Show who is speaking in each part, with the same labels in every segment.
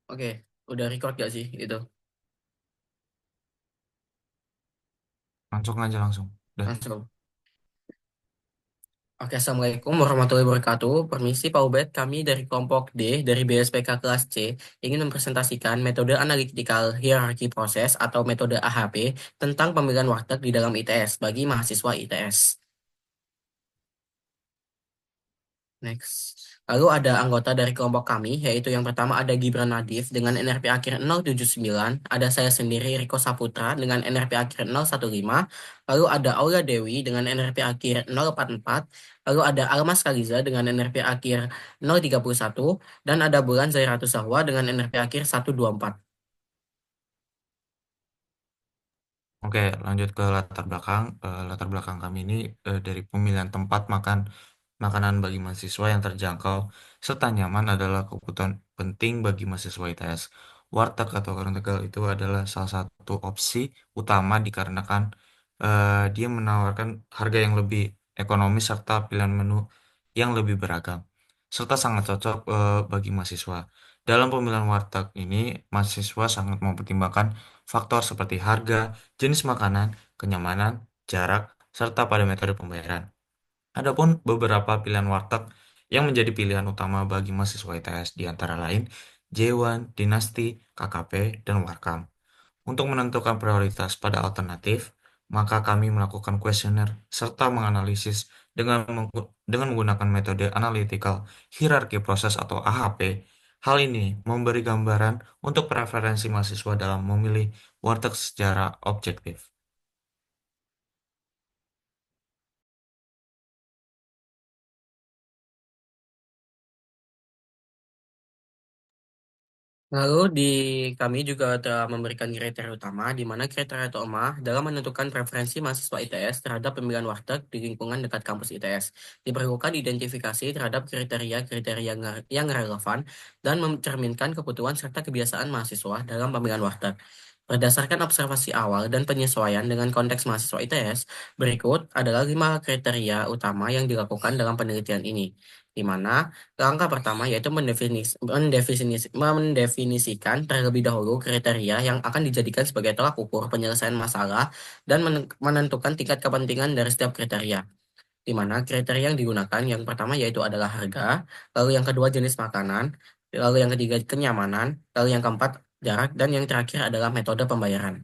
Speaker 1: Oke, udah record gak sih itu?
Speaker 2: Langsung aja langsung. Udah.
Speaker 1: Langsung. Oke, Assalamualaikum warahmatullahi wabarakatuh. Permisi Pak Ubed, kami dari kelompok D dari BSPK kelas C ingin mempresentasikan metode analytical hierarchy process atau metode AHP tentang pemilihan warteg di dalam ITS bagi mahasiswa ITS. Next. Lalu ada anggota dari kelompok kami, yaitu yang pertama ada Gibran Nadif dengan NRP akhir 079, ada saya sendiri Riko Saputra dengan NRP akhir 015, lalu ada Aula Dewi dengan NRP akhir 044, lalu ada Almas Kaliza dengan NRP akhir 031, dan ada Bulan Zairatu Sahwa dengan NRP akhir 124.
Speaker 2: Oke, lanjut ke latar belakang. Latar belakang kami ini dari pemilihan tempat makan makanan bagi mahasiswa yang terjangkau serta nyaman adalah kebutuhan penting bagi mahasiswa ITS. Warteg atau warung Tegal itu adalah salah satu opsi utama dikarenakan dia menawarkan harga yang lebih ekonomis serta pilihan menu yang lebih beragam, serta sangat cocok bagi mahasiswa. Dalam pemilihan warteg ini, mahasiswa sangat mempertimbangkan faktor seperti harga, jenis makanan, kenyamanan, jarak, serta pada metode pembayaran. Adapun beberapa pilihan warteg yang menjadi pilihan utama bagi mahasiswa ITS di antara lain J1, Dinasti, KKP, dan Warkam. Untuk menentukan prioritas pada alternatif, maka kami melakukan kuesioner serta menganalisis dengan menggunakan metode analytical hierarchy process atau AHP. Hal ini memberi gambaran untuk preferensi mahasiswa dalam memilih warteg secara objektif.
Speaker 1: Lalu di kami juga telah memberikan kriteria utama, di mana kriteria utama dalam menentukan preferensi mahasiswa ITS terhadap pemilihan warteg di lingkungan dekat kampus ITS. Diperlukan identifikasi terhadap kriteria-kriteria yang relevan dan mencerminkan kebutuhan serta kebiasaan mahasiswa dalam pemilihan warteg. Berdasarkan observasi awal dan penyesuaian dengan konteks mahasiswa ITS, berikut adalah 5 kriteria utama yang dilakukan dalam penelitian ini, di mana langkah pertama yaitu mendefinisikan terlebih dahulu kriteria yang akan dijadikan sebagai tolak ukur penyelesaian masalah dan menentukan tingkat kepentingan dari setiap kriteria. Di mana kriteria yang digunakan yang pertama yaitu adalah harga, lalu yang kedua jenis makanan, lalu yang ketiga kenyamanan, lalu yang keempat jarak, dan yang terakhir adalah metode pembayaran.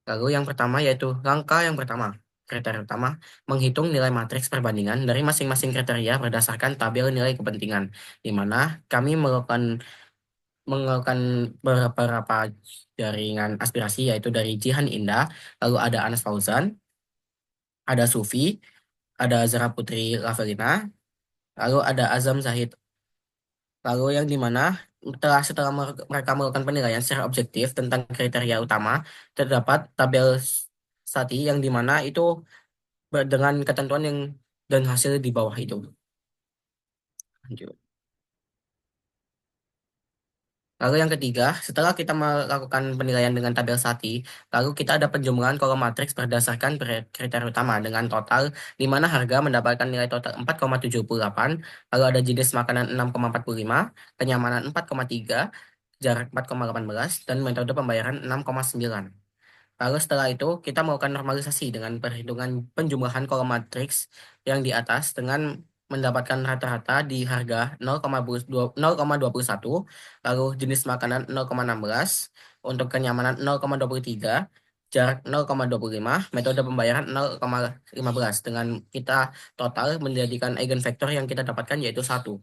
Speaker 1: Lalu yang pertama yaitu langkah yang pertama. Kriteria utama, menghitung nilai matriks perbandingan dari masing-masing kriteria berdasarkan tabel nilai kepentingan, di mana kami melakukan beberapa jaringan aspirasi yaitu dari Jihan Indah, lalu ada Anas Fauzan, ada Sufi, ada Zara Putri Lavelina, lalu ada Azam Zahid. Lalu yang di mana setelah mereka melakukan penilaian secara objektif tentang kriteria utama, terdapat tabel Sati yang di mana itu dengan ketentuan yang dan hasil di bawah itu. Lanjut. Lalu yang ketiga, setelah kita melakukan penilaian dengan tabel Sati, lalu kita ada penjumlahan kolom matriks berdasarkan kriteria utama dengan total di mana harga mendapatkan nilai total 4,78, lalu ada jenis makanan 6,45, kenyamanan 4,3, jarak 4,18, dan metode pembayaran 6,9. Lalu setelah itu kita melakukan normalisasi dengan perhitungan penjumlahan kolom matriks yang di atas dengan mendapatkan rata-rata di harga 0,21, lalu jenis makanan 0,16, untuk kenyamanan 0,23, jarak 0,25, metode pembayaran 0,15 dengan kita total menjadikan eigenvektor yang kita dapatkan yaitu 1.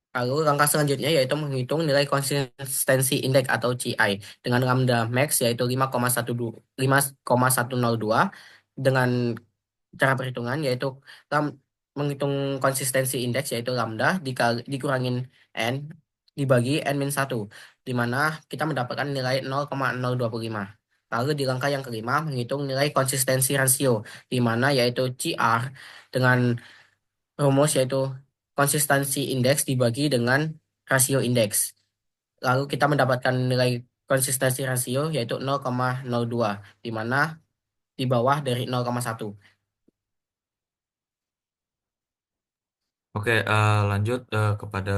Speaker 1: Lalu langkah selanjutnya yaitu menghitung nilai konsistensi indeks atau CI dengan lambda max yaitu 5,102 dengan cara perhitungan yaitu menghitung konsistensi indeks yaitu lambda dikurangin n dibagi n-1, di mana kita mendapatkan nilai 0,025. Lalu di langkah yang kelima menghitung nilai konsistensi rasio, di mana yaitu CR dengan rumus yaitu konsistensi indeks dibagi dengan rasio indeks. Lalu kita mendapatkan nilai konsistensi rasio yaitu 0,02, di mana di bawah dari 0,1.
Speaker 2: Oke, lanjut kepada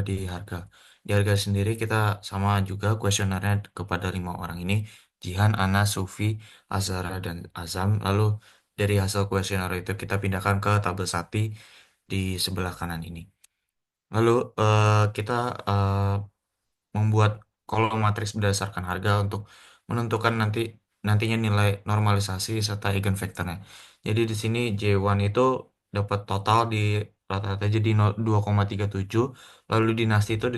Speaker 2: di harga. Di harga sendiri kita sama juga kuesionernya kepada 5 orang ini, Jihan, Ana, Sufi, Azara, dan Azam. Lalu dari hasil kuesioner itu kita pindahkan ke tabel Sati di sebelah kanan ini. Lalu kita eh, membuat kolom matriks berdasarkan harga untuk menentukan nantinya nilai normalisasi serta eigenvektornya. Jadi di sini J1 itu dapat total di rata-rata jadi 2,37, lalu dinasti itu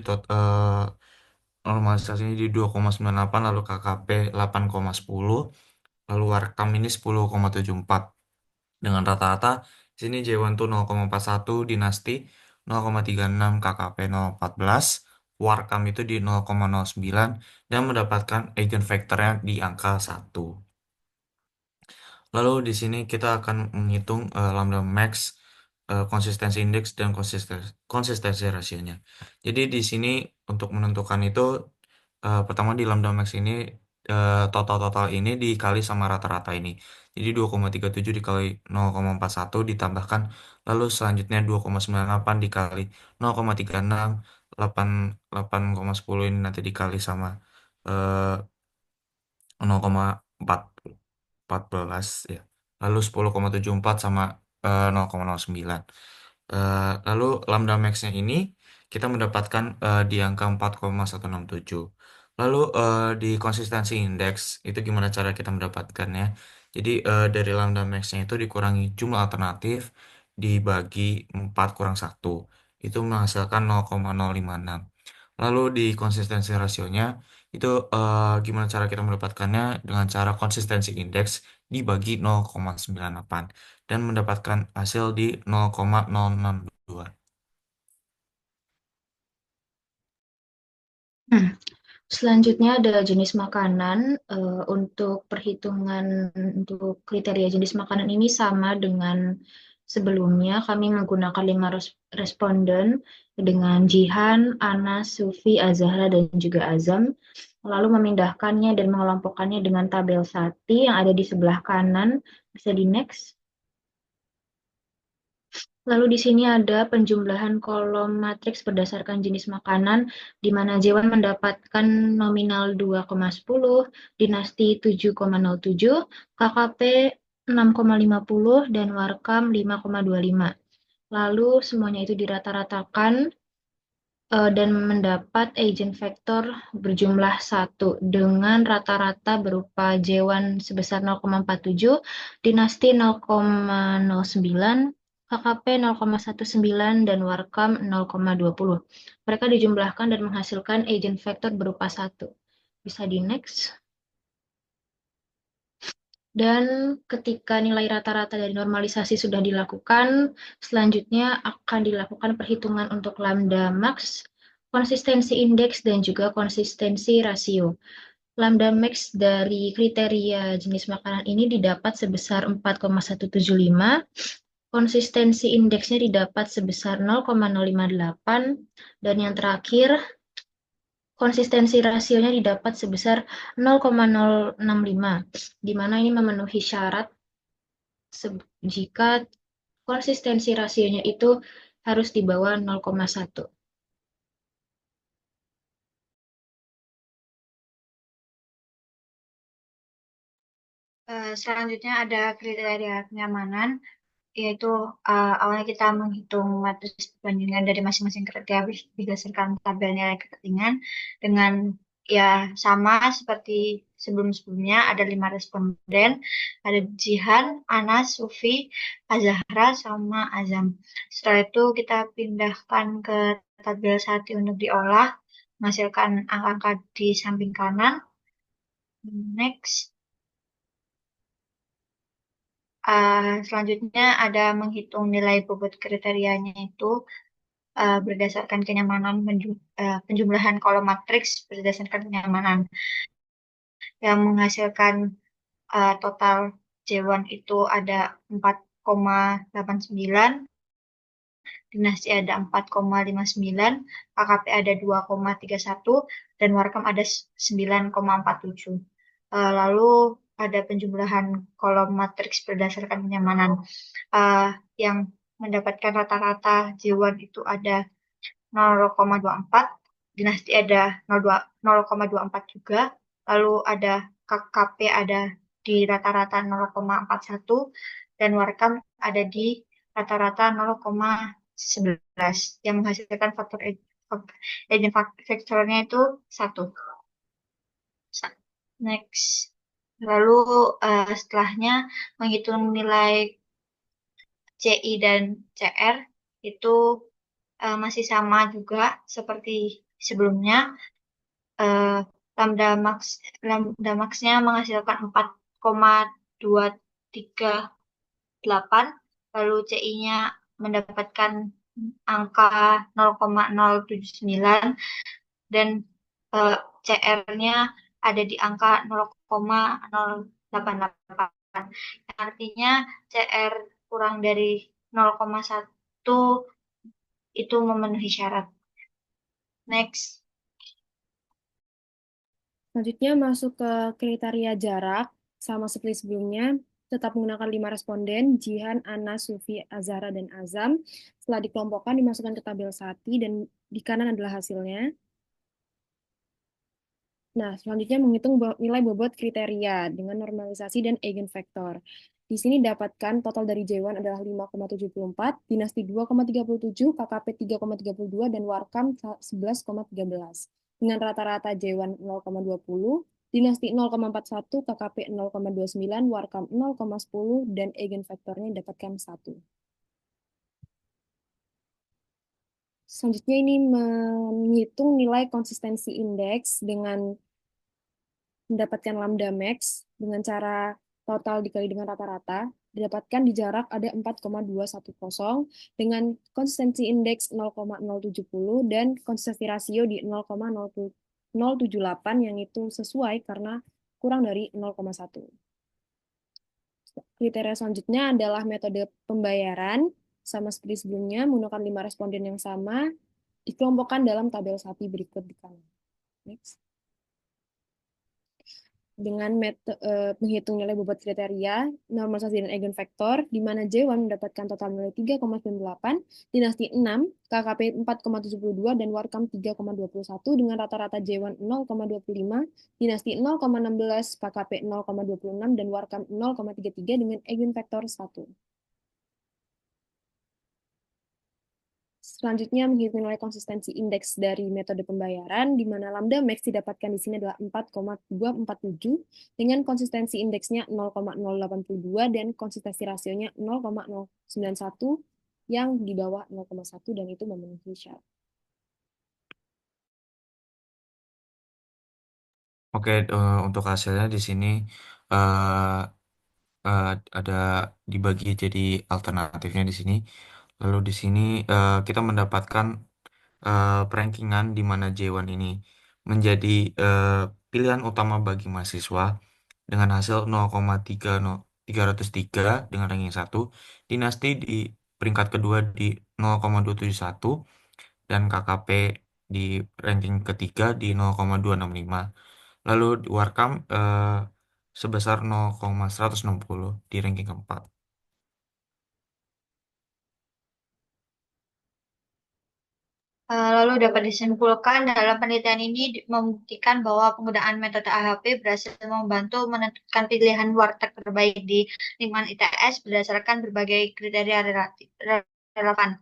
Speaker 2: normalisasinya di 2,98, lalu KKP 8,10, lalu Warkam ini 10,74. Dengan rata-rata di sini J1 tuh 0,41, dinasti 0,36, KKP 0,14, Warkam itu di 0,09, dan mendapatkan eigenvektornya di angka 1. Lalu di sini kita akan menghitung lambda max, konsistensi indeks, dan konsistensi rasionya. Jadi di sini untuk menentukan itu, pertama di lambda max ini total-total ini dikali sama rata-rata ini. Jadi 2,37 dikali 0,41 ditambahkan, lalu selanjutnya 2,98 dikali 0,36, 8,10 ini nanti dikali sama eh, 0,14 ya. Lalu 10,74 sama 0,09. Lalu lambda max-nya ini kita mendapatkan di angka 4,167. Lalu di konsistensi indeks itu gimana cara kita mendapatkannya? Jadi dari lambda max-nya itu dikurangi jumlah alternatif dibagi 4 kurang 1. Itu menghasilkan 0,056. Lalu di konsistensi rasionya itu gimana cara kita mendapatkannya? Dengan cara konsistensi indeks dibagi 0,98 dan mendapatkan hasil di 0,062.
Speaker 3: Hmm. Selanjutnya ada jenis makanan. Untuk perhitungan untuk kriteria jenis makanan ini sama dengan sebelumnya. Kami menggunakan 5 responden dengan Jihan, Anas, Sufi, Azahra, dan juga Azam. Lalu memindahkannya dan mengelompokkannya dengan tabel Sati yang ada di sebelah kanan. Bisa di next. Lalu di sini ada penjumlahan kolom matriks berdasarkan jenis makanan, di mana J1 mendapatkan nominal 2,10, dinasti 7,07, KKP 6,50, dan Warkam 5,25. Lalu semuanya itu dirata-ratakan dan mendapat eigenvektor berjumlah 1 dengan rata-rata berupa J1 sebesar 0,47, dinasti 0,09, KKP 0,19, dan Warkam 0,20. Mereka dijumlahkan dan menghasilkan eigenvektor berupa 1. Bisa di next. Dan ketika nilai rata-rata dari normalisasi sudah dilakukan, selanjutnya akan dilakukan perhitungan untuk lambda max, konsistensi indeks, dan juga konsistensi rasio. Lambda max dari kriteria jenis makanan ini didapat sebesar 4,175, konsistensi indeksnya didapat sebesar 0,058, dan yang terakhir konsistensi rasionya didapat sebesar 0,065, di mana ini memenuhi syarat jika konsistensi rasionya itu harus di bawah 0,1.
Speaker 4: Selanjutnya ada kriteria kenyamanan, yaitu awalnya kita menghitung matriks perbandingan dari masing-masing kriteria berdasarkan tabel nilai kepentingan dengan ya sama seperti sebelum-sebelumnya, ada 5 responden, ada Jihan, Anas, Sufi, Azahra, sama Azam. Setelah itu kita pindahkan ke tabel Sati untuk diolah, menghasilkan angka-angka di samping kanan. Next. Selanjutnya ada menghitung nilai bobot kriterianya itu berdasarkan kenyamanan penjumlahan kolom matriks berdasarkan kenyamanan yang menghasilkan total J1 itu ada 4,89, dinasti ada 4,59, KKP ada 2,31, dan Warkam ada 9,47. Lalu ada penjumlahan kolom matriks berdasarkan kenyamanan yang mendapatkan rata-rata J1 itu ada 0,24, dinasti ada 0,24 juga, lalu ada KKP ada di rata-rata 0,41, dan Warkam ada di rata-rata 0,11 yang menghasilkan faktor agent faktornya itu 1. Next. Lalu setelahnya menghitung nilai CI dan CR itu masih sama juga seperti sebelumnya. Eh, lambda maxnya menghasilkan 4,238, lalu CI-nya mendapatkan angka 0,079, dan CR-nya ada di angka 0,088. Artinya CR kurang dari 0,1 itu memenuhi syarat. Next.
Speaker 5: Selanjutnya masuk ke kriteria jarak, sama seperti sebelumnya, tetap menggunakan 5 responden, Jihan, Ana, Sufi, Azhara, dan Azam. Setelah dikelompokkan, dimasukkan ke tabel Sati, dan di kanan adalah hasilnya. Nah, selanjutnya menghitung nilai bobot kriteria dengan normalisasi dan eigenvektor. Di sini dapatkan total dari J1 adalah 5,74, dinasti 2,37, KKP 3,32, dan Warkam 11,13. Dengan rata-rata J1 0,20, dinasti 0,41, KKP 0,29, Warkam 0,10, dan eigenvektornya dapatkan 1. Selanjutnya ini menghitung nilai konsistensi indeks dengan mendapatkan lambda max dengan cara total dikali dengan rata-rata, didapatkan di jarak ada 4,210 dengan konsistensi indeks 0,070 dan konsistensi rasio di 0,078 yang itu sesuai karena kurang dari 0,1. Kriteria selanjutnya adalah metode pembayaran, sama seperti sebelumnya, menggunakan 5 responden yang sama, dikelompokkan dalam tabel Sati berikut di kanan. Next. Dengan menghitung nilai bobot kriteria, normalisasi dan eigenvektor, di mana J1 mendapatkan total nilai 3,98, dinasti 6, KKP 4,72, dan Warkam 3,21, dengan rata-rata J1 0,25, dinasti 0,16, KKP 0,26, dan Warkam 0,33, dengan eigenvektor 1. Selanjutnya menghitung nilai konsistensi indeks dari metode pembayaran, di mana lambda max didapatkan di sini adalah 4,247 dengan konsistensi indeksnya 0,082 dan konsistensi rasionya 0,091 yang di bawah 0,1 dan itu memenuhi syarat.
Speaker 2: Oke, untuk hasilnya di sini ada dibagi jadi alternatifnya di sini. Lalu di sini kita mendapatkan perankingan di mana J1 ini menjadi pilihan utama bagi mahasiswa dengan hasil 0,303 dengan ranking 1, dinasti di peringkat kedua di 0,271, dan KKP di ranking ketiga di 0,265. Lalu di Warkam sebesar 0,160 di ranking keempat.
Speaker 4: Lalu dapat disimpulkan dalam penelitian ini membuktikan bahwa penggunaan metode AHP berhasil membantu menentukan pilihan warteg terbaik di lingkungan ITS berdasarkan berbagai kriteria relevan.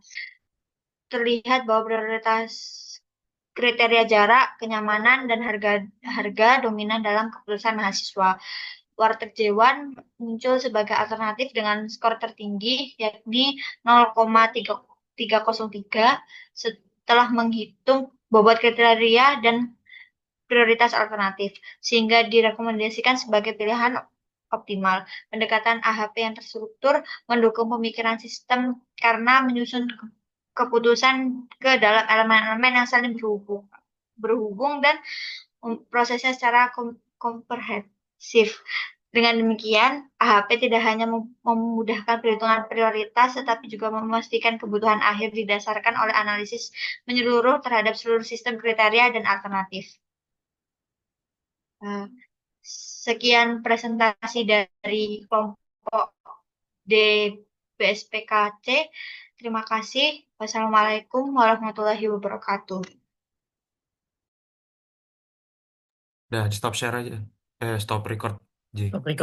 Speaker 4: Terlihat bahwa prioritas kriteria jarak, kenyamanan, dan harga dominan dalam keputusan mahasiswa. Warteg J1 muncul sebagai alternatif dengan skor tertinggi, yakni 0,303 setelah menghitung bobot kriteria dan prioritas alternatif, sehingga direkomendasikan sebagai pilihan optimal. Pendekatan AHP yang terstruktur mendukung pemikiran sistem karena menyusun keputusan ke dalam elemen-elemen yang saling berhubung dan prosesnya secara komprehensif. Dengan demikian, AHP tidak hanya memudahkan perhitungan prioritas, tetapi juga memastikan kebutuhan akhir didasarkan oleh analisis menyeluruh terhadap seluruh sistem kriteria dan alternatif. Sekian presentasi dari kelompok D BSPKC. Terima kasih. Wassalamualaikum warahmatullahi wabarakatuh.
Speaker 2: Udah, stop share aja. Stop record, Ji.
Speaker 1: Stop record.